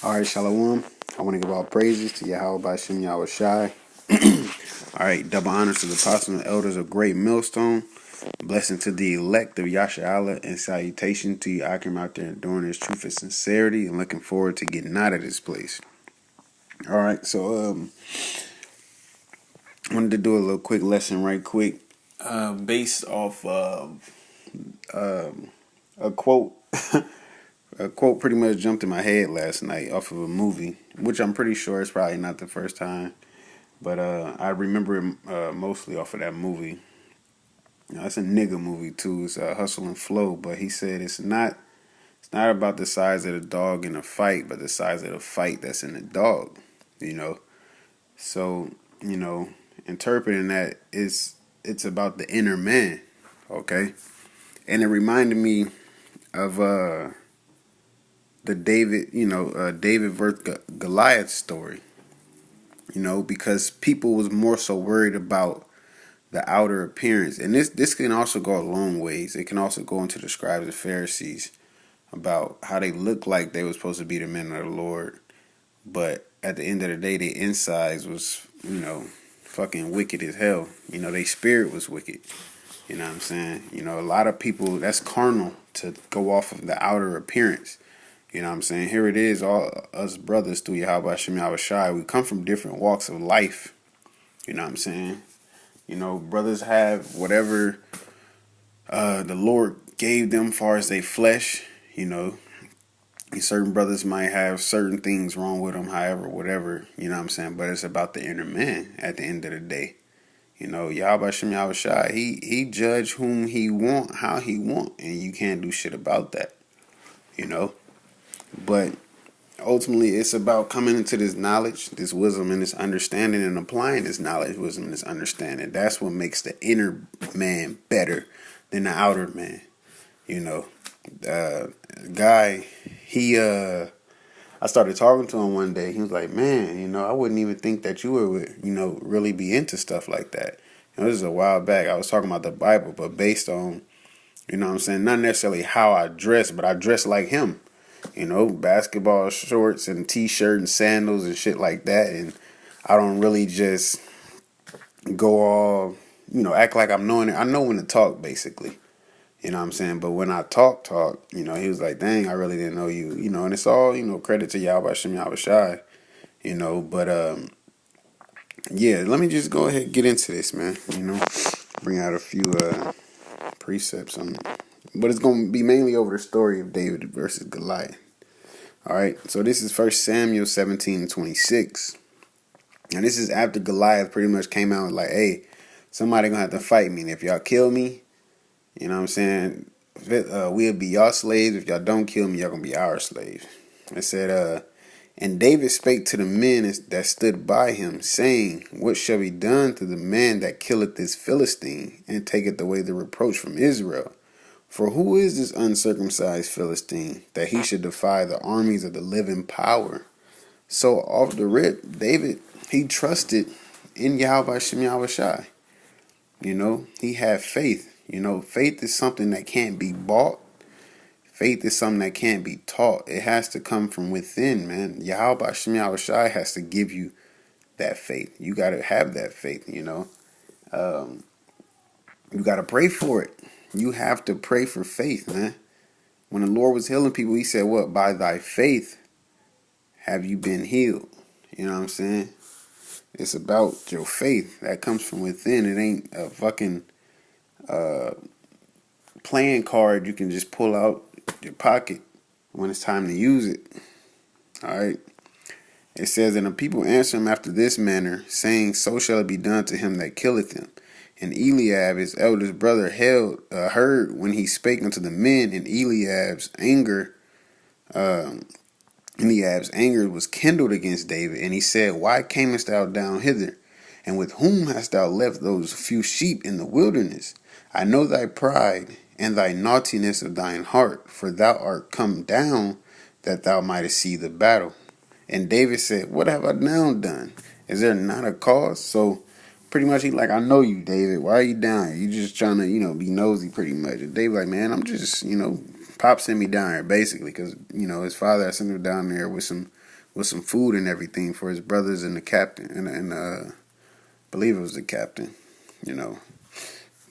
Alright, Shalom. I want to give all praises to Yahweh Bashem Yahweh Shai. Alright, double honors to the apostles and elders of Great Millstone. Blessing to the elect of Yasha Allah, and salutation to you, Akim, out there enduring his truth and sincerity, and looking forward to getting out of this place. Alright, so I wanted to do a little quick lesson right quick, based off a quote. A quote pretty much jumped in my head last night off of a movie, which I'm pretty sure is probably not the first time, but I remember it mostly off of that movie. It's a nigga movie too. It's Hustle and Flow, but he said it's not about the size of the dog in a fight, but the size of the fight that's in the dog. So interpreting that is it's about the inner man, okay? And it reminded me of the David versus Goliath story. Because people was more so worried about the outer appearance, and this can also go a long ways. It can also go into the scribes and Pharisees about how they looked like they were supposed to be the men of the Lord, but at the end of the day, their insides was fucking wicked as hell. Their spirit was wicked. You know what I'm saying? A lot of people, that's carnal to go off of the outer appearance. You know what I'm saying? Here it is, all us brothers through Yahweh Shem Yahweh Shai. We come from different walks of life. You know what I'm saying? Brothers have whatever the Lord gave them far as they flesh. Certain brothers might have certain things wrong with them, however, whatever. You know what I'm saying? But it's about the inner man at the end of the day. Yahweh Shem Yahweh Shai, he judge whom he want, how he want, and you can't do shit about that. But ultimately, it's about coming into this knowledge, this wisdom, and this understanding, and applying this knowledge, wisdom, and this understanding. That's what makes the inner man better than the outer man. Guy, I started talking to him one day. He was like, man, I wouldn't even think that you would, really be into stuff like that. This is a while back. I was talking about the Bible, but based on, not necessarily how I dress, but I dress like him. Basketball shorts and t-shirt and sandals and shit like that. And I don't really just go all, act like I'm knowing it. I know when to talk, basically. You know what I'm saying? But when I talk, he was like, dang, I really didn't know you. And it's all, credit to Yahweh Shem Yahweh Shai. But yeah, let me just go ahead and get into this, man. Bring out a few precepts on it. But it's going to be mainly over the story of David versus Goliath. All right, so this is 1 Samuel 17:26. And this is after Goliath pretty much came out like, hey, somebody going to have to fight me. And if y'all kill me, you know what I'm saying, we'll be y'all slaves. If y'all don't kill me, y'all going to be our slaves. It said, and David spake to the men that stood by him, saying, what shall be done to the man that killeth this Philistine, and taketh away the reproach from Israel? For who is this uncircumcised Philistine, that he should defy the armies of the living power? So off the rip, David, he trusted in Yahweh Shem Yahweh Shai. He had faith. Faith is something that can't be bought. Faith is something that can't be taught. It has to come from within, man. Yahweh Shem Yahweh Shai has to give you that faith. You got to have that faith, You got to pray for it. You have to pray for faith, man. When the Lord was healing people, he said, what? By thy faith have you been healed. You know what I'm saying? It's about your faith that comes from within. It ain't a fucking playing card you can just pull out your pocket when it's time to use it. All right. It says, and the people answer him after this manner, saying, so shall it be done to him that killeth him. And Eliab, his eldest brother, heard when he spake unto the men, and Eliab's anger was kindled against David. And he said, why camest thou down hither? And with whom hast thou left those few sheep in the wilderness? I know thy pride and thy naughtiness of thine heart, for thou art come down that thou mightest see the battle. And David said, what have I now done? Is there not a cause? So pretty much he like, I know you, David. Why are you down here? You just trying to, be nosy pretty much. And David like, man, I'm just, Pop sent me down here basically because, his father had sent him down there with some with some food and everything for his brothers and the captain and I believe it was the captain, you know.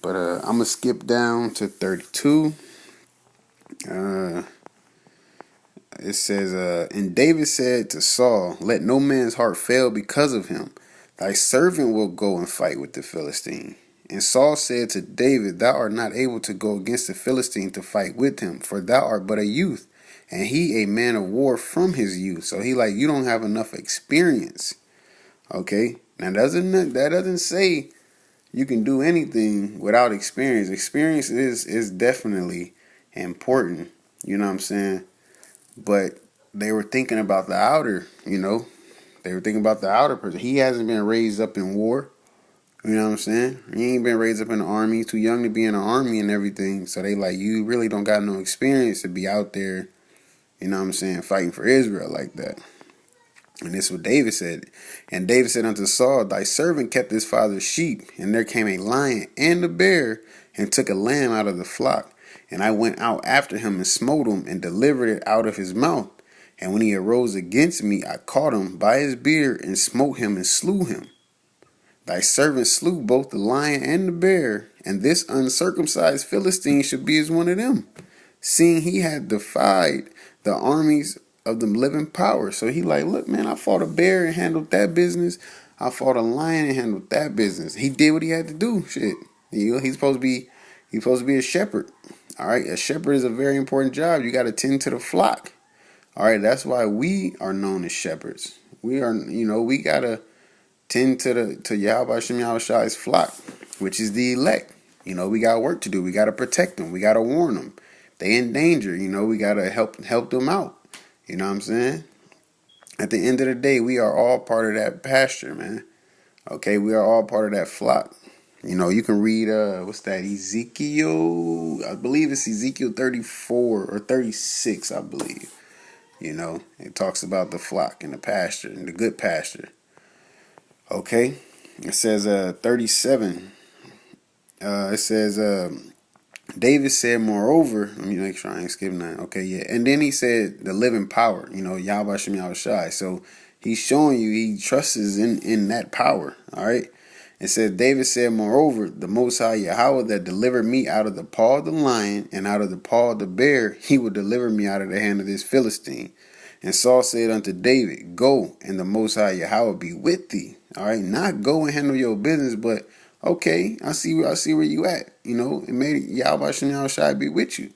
But I'm gonna skip down to 32. It says, and David said to Saul, let no man's heart fail because of him. Thy servant will go and fight with the Philistine. And Saul said to David, thou art not able to go against the Philistine to fight with him, for thou art but a youth, and he a man of war from his youth. So he like, you don't have enough experience. Okay? Now that doesn't say you can do anything without experience. Experience is definitely important. You know what I'm saying? But they were thinking about the outer, you know. They were thinking about the outer person. He hasn't been raised up in war. You know what I'm saying? He ain't been raised up in the army. He's too young to be in the army and everything. So they like, you really don't got no experience to be out there, you know what I'm saying, fighting for Israel like that. And this is what David said. And David said unto Saul, thy servant kept his father's sheep, and there came a lion and a bear, and took a lamb out of the flock. And I went out after him and smote him and delivered it out of his mouth. And when he arose against me, I caught him by his beard and smote him and slew him. Thy servant slew both the lion and the bear, and this uncircumcised Philistine should be as one of them, seeing he had defied the armies of the living power. So he like, look, man, I fought a bear and handled that business. I fought a lion and handled that business. He did what he had to do. Shit, he's supposed to be a shepherd. All right, a shepherd is a very important job. You got to tend to the flock. All right, that's why we are known as shepherds. We are, we gotta tend to Yahweh Shem Yahushai's flock, which is the elect. We got work to do. We gotta protect them. We gotta warn them. They in danger. We gotta help them out. You know what I'm saying? At the end of the day, we are all part of that pasture, man. Okay, we are all part of that flock. You can read, what's that, Ezekiel, I believe it's Ezekiel 34 or 36, I believe. It talks about the flock and the pasture and the good pasture. Okay, it says 37. It says, David said, moreover, let me make sure I ain't skipping that. Okay, yeah. And then he said the living power, Yahweh Shem Yahushai. So he's showing you he trusts in that power, all right? It says, David said, moreover, the Most High Yahweh that delivered me out of the paw of the lion and out of the paw of the bear, he will deliver me out of the hand of this Philistine. And Saul said unto David, go, and the Most High Yahweh be with thee. All right, not go and handle your business, but okay, I see where you at. It made Yahweh Shem Yahushai be with you.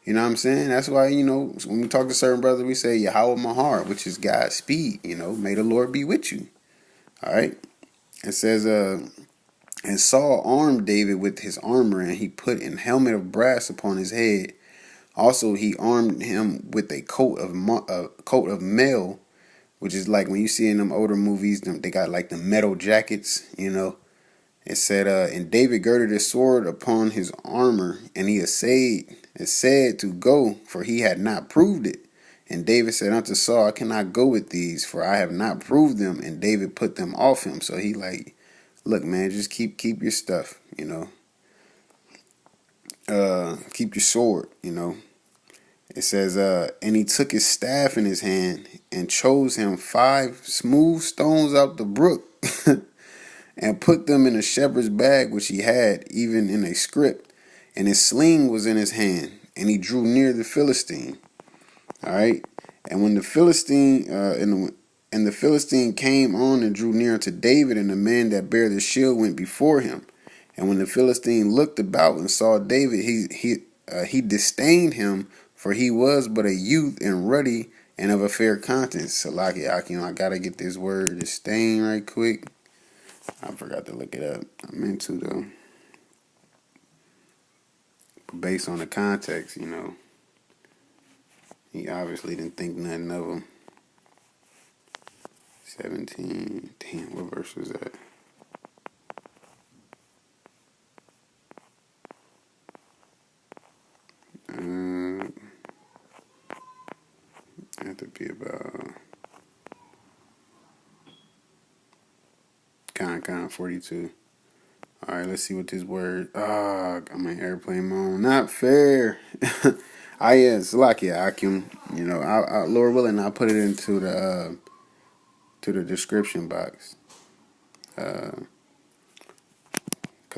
You know what I'm saying? That's why, when we talk to certain brothers, we say Yahweh Mahar, which is God's speed. May the Lord be with you. All right. It says, and Saul armed David with his armor, and he put an helmet of brass upon his head. Also, he armed him with a coat of mail, which is like when you see in them older movies, they got like the metal jackets, It said, and David girded his sword upon his armor, and he essayed to go, for he had not proved it. And David said unto Saul, I cannot go with these, for I have not proved them. And David put them off him. So he like, look, man, just keep your stuff, keep your sword, It says, and he took his staff in his hand and chose him 5 smooth stones out the brook and put them in a shepherd's bag which he had, even in a scrip. And his sling was in his hand, and he drew near the Philistine. All right, and when the Philistine and the Philistine came on and drew near to David, and the man that bare the shield went before him. And when the Philistine looked about and saw David, he disdained him, for he was but a youth and ruddy and of a fair countenance. Salaki, I gotta get this word disdain right quick. I forgot to look it up. I meant to though. But based on the context, he obviously didn't think nothing of him. 17. Damn, what verse was that? Have to be about Con 42. All right, let's see what this word. I'm in airplane mode. Not fair. Yeah, Salakia Akim. You know, Lord willing, I'll put it into the to the description box. Because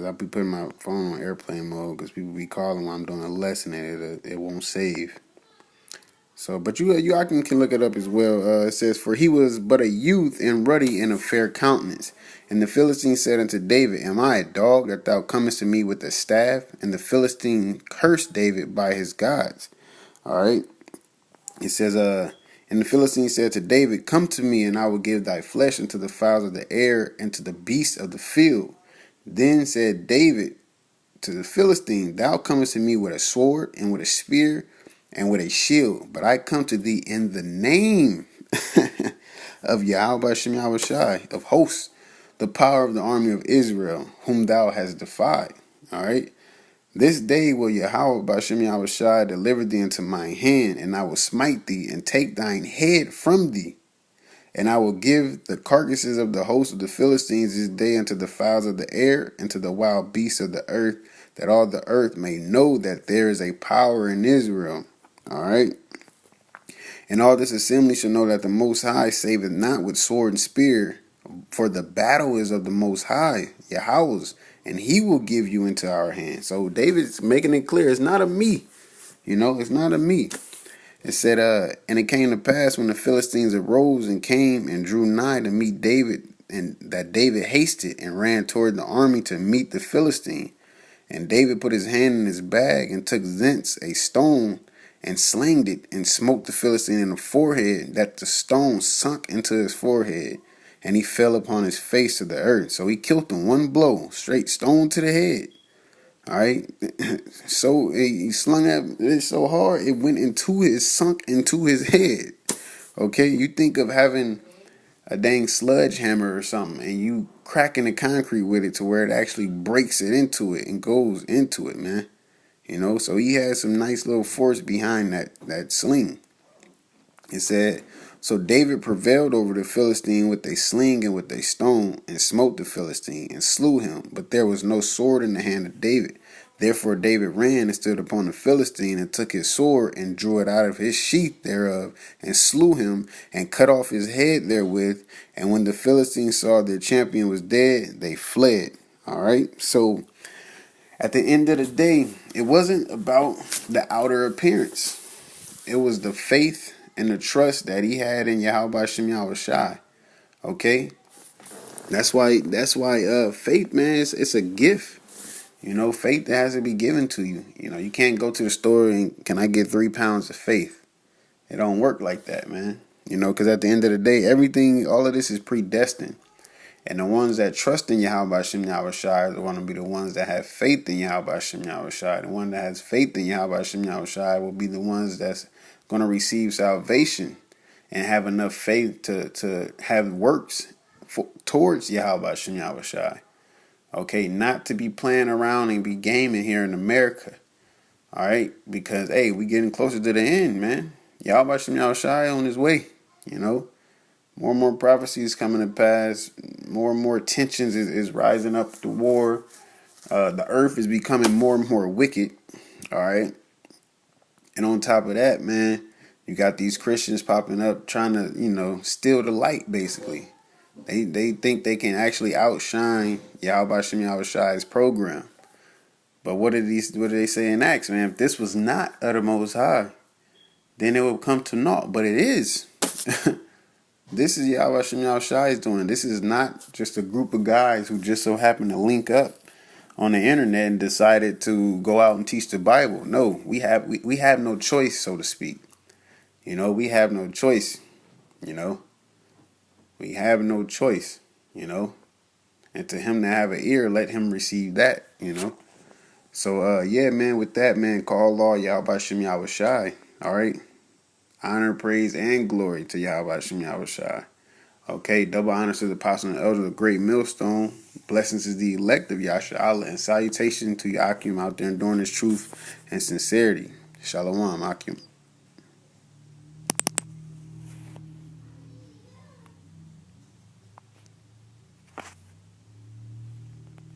I'll be putting my phone on airplane mode because people be calling while I'm doing a lesson and it won't save. So, but I can look it up as well. It says, "For he was but a youth and ruddy and of fair countenance. And the Philistine said unto David, Am I a dog that thou comest to me with a staff? And the Philistine cursed David by his gods." All right. It says, and the Philistine said to David, Come to me, and I will give thy flesh unto the fowls of the air and to the beasts of the field. Then said David to the Philistine, Thou comest to me with a sword and with a spear and with a shield, but I come to thee in the name of Yahweh Shem Yahushai of hosts, the power of the army of Israel, whom thou hast defied. All right. This day will Yahweh Bashem Yahushai deliver thee into mine hand, and I will smite thee and take thine head from thee. And I will give the carcasses of the host of the Philistines this day unto the fowls of the air and to the wild beasts of the earth, that all the earth may know that there is a power in Israel. All right. And all this assembly shall know that the Most High saveth not with sword and spear, for the battle is of the Most High, Yahweh's, and he will give you into our hands. So David's making it clear, it's not of me. You know, it's not of me. It said, and it came to pass when the Philistines arose and came and drew nigh to meet David, and that David hasted and ran toward the army to meet the Philistine. And David put his hand in his bag and took thence a stone and slanged it and smote the Philistine in the forehead, that the stone sunk into his forehead, and he fell upon his face to the earth. So he killed him one blow, straight stone to the head. All right. So he slung that so hard it sunk into his head. Okay, you think of having a dang sledgehammer or something, and you cracking the concrete with it to where it actually breaks it into it and goes into it, man. You know, so he had some nice little force behind that sling. It said, So David prevailed over the Philistine with a sling and with a stone, and smote the Philistine, and slew him. But there was no sword in the hand of David. Therefore David ran and stood upon the Philistine, and took his sword, and drew it out of his sheath thereof, and slew him, and cut off his head therewith. And when the Philistines saw their champion was dead, they fled. All right, so at the end of the day, it wasn't about the outer appearance. It was the faith and the trust that he had in Yahweh Shem Yahushai. Okay? That's why faith, man, it's a gift. You know, faith has to be given to you. You know, you can't go to the store and, can I get 3 pounds of faith? It don't work like that, man. You know, because at the end of the day, all of this is predestined. And the ones that trust in Yahweh Shem Yahushai want to be the ones that have faith in Yahweh Shem Yahushai. The one that has faith in Yahweh Shem Yahushai will be the ones that's going to receive salvation and have enough faith to have works towards Yahweh Shem Yahushai. Okay, not to be playing around and be gaming here in America. All right, because, hey, we getting closer to the end, man. Yahweh Shem Yahushai on his way, you know. More and more prophecies coming to pass. More and more tensions is rising up the war. The earth is becoming more and more wicked. All right. And on top of that, man, you got these Christians popping up trying to, you know, steal the light, basically. They think they can actually outshine Yahweh Shem Yahushai's program. But what do they say in Acts, man? If this was not of the Most High, then it would come to naught. But it is. This is Yahweh Shem Yahushai doing. This is not just a group of guys who just so happen to link up on the internet and decided to go out and teach the Bible. No, we have no choice, so to speak. You know, we have no choice. You know, we have no choice. You know, and to him that have an ear, let him receive that. You know, so yeah, man. With that, man, call law Yahweh Shem Yahushai. All right. Honor, praise, and glory to Yahweh Shem Yahushai. Okay, double honors to the apostle and elder of the great millstone. Blessings is the elect of Yasha Allah, and salutation to Yakim out there enduring his truth and sincerity. Shalom, Akim.